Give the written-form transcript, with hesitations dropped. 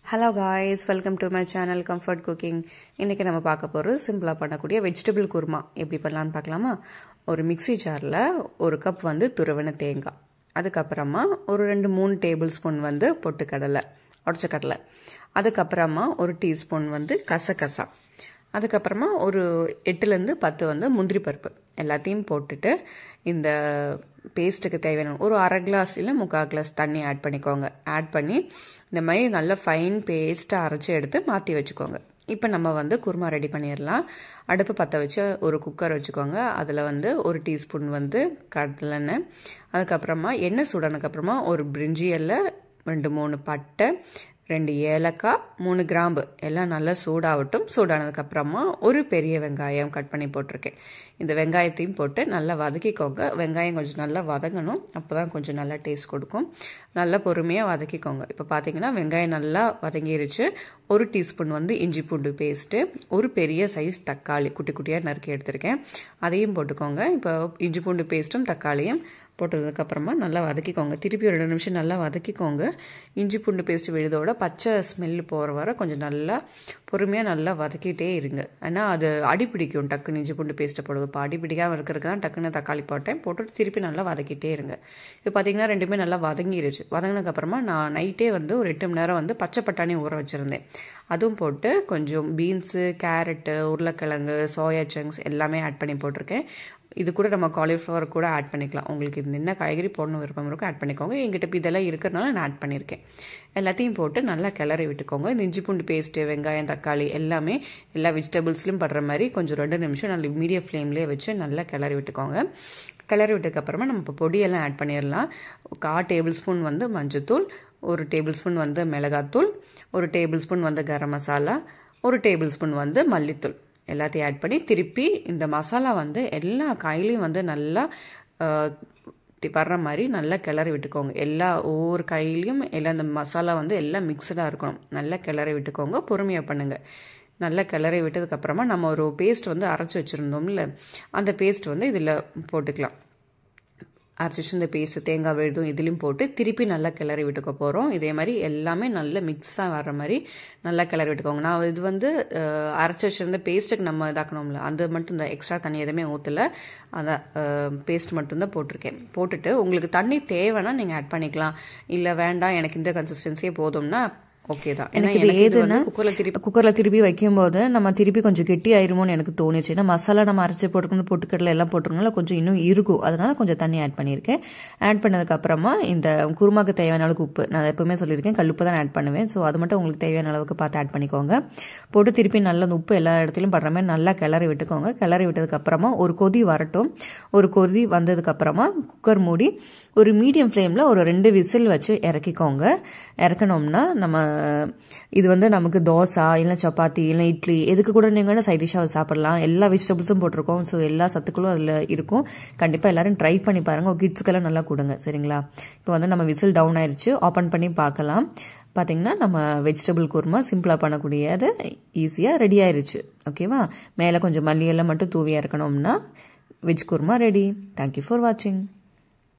Hello guys, welcome to my channel Comfort Cooking. இன்னைக்கு நம்ம பார்க்க போறது சிம்பிளா பண்ணக்கூடிய வெஜிடபிள் குருமா எப்படி பண்ணலாம்னு பார்க்கலாமா? ஒரு மிக்ஸி ஜார்ல ஒரு கப் வந்து துருவன தேங்காய். அதுக்கு அப்புறமா ஒரு 2-3 டேபிள் ஸ்பூன் வந்து பொட்டுக்கடலை, உடைச்ச கடலை. அதுக்கு அப்புறமா ஒரு டீஸ்பூன் வந்து கசகசா. அதுக்கு அப்புறமா ஒரு 8 ல இருந்து 10 வந்து முந்திரி பருப்பு எல்லாத்தையும் போட்டுட்டு இந்த பேஸ்ட்டுக்கு தேவையான ஒரு அரை கிளாஸ் இல்லை 3/4 கிளாஸ் தண்ணி ஆட் பண்ணிக்கோங்க. ஆட் பண்ணி இந்த மாதிரி நல்ல ஃபைன் பேஸ்ட்டாக அரைச்சி எடுத்து மாற்றி வச்சுக்கோங்க. இப்போ நம்ம வந்து குருமா ரெடி பண்ணிடலாம். அடுப்பு பற்ற வச்சு ஒரு குக்கர் வச்சுக்கோங்க. அதில் வந்து ஒரு டீஸ்பூன் வந்து கடலெண்ணெய், அதுக்கப்புறமா எண்ணெய் சூடானதுக்கப்புறமா ஒரு பிரிஞ்சி இலை, 2-3 பட்டை, 2 ஏலக்காய், 3 கிராம்பு எல்லாம் நல்லா சூடாகட்டும். சூடானதுக்கப்புறமா ஒரு பெரிய வெங்காயம் கட் பண்ணி போட்டிருக்கேன். இந்த வெங்காயத்தையும் போட்டு நல்லா வதக்கிக்கோங்க. வெங்காயம் கொஞ்சம் நல்லா வதங்கணும், அப்போ தான் கொஞ்சம் நல்லா டேஸ்ட் கொடுக்கும். நல்லா பொறுமையாக வதக்கிக்கோங்க. இப்போ பார்த்தீங்கன்னா வெங்காயம் நல்லா வதங்கிருச்சு. ஒரு டீஸ்பூன் வந்து இஞ்சி பூண்டு பேஸ்ட்டு, ஒரு பெரிய சைஸ் தக்காளி குட்டி குட்டியாக நறுக்கி எடுத்திருக்கேன், அதையும் போட்டுக்கோங்க. இப்போ இஞ்சி பூண்டு பேஸ்ட்டும் தக்காளியும் போட்டதுக்கப்புறமா நல்லா வதக்கிக்கோங்க. திருப்பி ஒரு 2 நிமிஷம் நல்லா வதக்கிக்கோங்க. இஞ்சி பூண்டு பேஸ்ட் விழுதோட பச்சை ஸ்மெல் போகிற வர கொஞ்சம் நல்லா பொறுமையாக நல்லா வதக்கிட்டே இருங்க. ஆனால் அது அடி பிடிக்கும் டக்குன்னு இஞ்சி பூண்டு பேஸ்ட்டை போடுவது. இப்போ அடி பிடிக்காமல் இருக்கிறதுக்கு தான் டக்குன்னு தக்காளி போட்டேன். போட்டுட்டு திருப்பி நல்லா வதக்கிட்டே இருங்க. இப்போ பார்த்தீங்கன்னா ரெண்டுமே நல்லா வதங்கிருச்சு. வதங்கினதுக்கப்புறமா நான் நைட்டே வந்து ஒரு 8 மணி நேரம் வந்து பச்சை பட்டாணி ஊற வச்சுருந்தேன். அதுவும் போட்டு கொஞ்சம் பீன்ஸு, கேரட்டு, உருளைக்கிழங்கு, சோயா சங்க்ஸ் எல்லாமே ஆட் பண்ணி போட்டிருக்கேன். இது கூட நம்ம காலிஃப்ளவர் கூட ஆட் பண்ணிக்கலாம். உங்களுக்கு இது என்ன காய்கறி போடணும் விருப்பம் இருக்கும் ஆட் பண்ணிக்கோங்க. எங்கிட்ட இப்போ இதெல்லாம் இருக்கிறதுனால நான் ஆட் பண்ணியிருக்கேன். எல்லாத்தையும் போட்டு நல்லா கிளறி விட்டுக்கோங்க. இந்த இஞ்சி பூண்டு பேஸ்ட்டு, வெங்காயம், தக்காளி எல்லாமே எல்லா வெஜிடபிள்ஸ்லையும் படுற மாதிரி கொஞ்சம் 2 நிமிஷம் நல்லா மீடியம் ஃப்ளேம்லேயே வச்சு நல்லா கிளறி விட்டுக்கோங்க. கிளறி விட்டதுக்கப்புறமா நம்ம இப்போ பொடியெல்லாம் ஆட் பண்ணிடலாம். 1/4 டேபிள் ஸ்பூன் வந்து மஞ்சத்தூள், 1 டேபிள் ஸ்பூன் வந்து மிளகாத்தூள், 1 டேபிள் ஸ்பூன் வந்து கரம் மசாலா, 1 டேபிள் ஸ்பூன் வந்து மல்லித்தூள் எல்லாத்தையும் ஆட் பண்ணி திருப்பி இந்த மசாலா வந்து எல்லா காயிலையும் வந்து நல்லா வர்ற மாதிரி நல்லா கிளறி விட்டுக்கோங்க. ஒவ்வொரு காயிலையும் எல்லாம் இந்த மசாலா வந்து எல்லாம் மிக்சடாக இருக்கணும். நல்லா கிளறி விட்டுக்கோங்க. பொறுமையாக பண்ணுங்க. நல்லா கிளறி விட்டதுக்கப்புறமா நம்ம ஒரு பேஸ்ட் வந்து அரைச்சி வச்சுருந்தோம்ல, அந்த பேஸ்ட் வந்து இதில் போட்டுக்கலாம். அரைச்சி இந்த பேஸ்ட் தேங்காய் விழுதும் இதுலையும் போட்டு திருப்பி நல்லா கிளறி விட்டுக்க போகிறோம். இதே மாதிரி எல்லாமே நல்லா மிக்ஸாக வர்ற மாதிரி நல்லா கிளறி விட்டுக்கோங்க. நான் இது வந்து அரைச்சி வச்சிருந்த பேஸ்ட்டுக்கு நம்ம இதாக்கணும்ல, அது மட்டும் இந்த எக்ஸ்ட்ரா தண்ணி எதுவுமே ஊற்றலை, அந்த பேஸ்ட் மட்டும்தான் போட்டிருக்கேன். போட்டுட்டு உங்களுக்கு தண்ணி தேவைன்னா நீங்கள் ஆட் பண்ணிக்கலாம். இல்லை வேண்டாம் எனக்கு இந்த கன்சிஸ்டன்சியே போதும்னா ஓகே தான். எனக்கு இது ஏதுன்னா குக்கர்ல திருப்பி வைக்கும் போது நம்ம திருப்பி கொஞ்சம் கெட்டி ஆயிருமோன்னு எனக்கு தோணுச்சு. ஏன்னா மசாலா நம்ம அரைச்சி போட்டுக்கணும், பொட்டுக்கடலை எல்லாம் போட்டுருக்கனால கொஞ்சம் இன்னும் இருக்கும். அதனால கொஞ்சம் தண்ணி ஆட் பண்ணியிருக்கேன். ஆட் பண்ணதுக்கு அப்புறமா இந்த குருமாக்கு தேவையான அளவுக்கு உப்பு, நான் எப்பவுமே சொல்லியிருக்கேன் கல்லுப்பு தான் ஆட் பண்ணுவேன். ஸோ அது மட்டும் உங்களுக்கு தேவையான அளவுக்கு பார்த்து ஆட் பண்ணிக்கோங்க. போட்டு திருப்பி நல்லா உப்பு எல்லா இடத்துலையும் படுற மாதிரி நல்லா கிளறி விட்டுக்கோங்க. கிளறி விட்டதுக்கு அப்புறமா ஒரு கொதி வரட்டும். ஒரு கொதி வந்ததுக்கு அப்புறமா குக்கர் மூடி ஒரு மீடியம் ஃப்ளேம்ல ஒரு 2 விசில் வச்சு இறக்கிக்கோங்க. இறக்கணும்னா நம்ம இது வந்து நமக்கு தோசை இல்லை சப்பாத்தி இல்லை இட்லி எதுக்கு கூட நீங்கள் சைட் டிஷ்ஷாக சாப்பிடலாம். எல்லா வெஜிடபிள்ஸும் போட்டிருக்கோம். ஸோ எல்லா சத்துக்களும் அதில் இருக்கும். கண்டிப்பாக எல்லாரும் ட்ரை பண்ணி பாருங்கள். கிட்ஸுக்கெல்லாம் நல்லா கொடுங்க. சரிங்களா? இப்போ வந்து நம்ம விசில் டவுன் ஆயிடுச்சு. ஓப்பன் பண்ணி பார்க்கலாம். பார்த்தீங்கன்னா நம்ம வெஜிடபிள் குருமா சிம்பிளாக பண்ணக்கூடியது ஈஸியாக ரெடி ஆயிருச்சு. ஓகேவா? மேலே கொஞ்சம் மல்லியெல்லாம் மட்டும் தூவியாக இருக்கணும்னா veg kurma ready. Thank you for வாட்சிங்.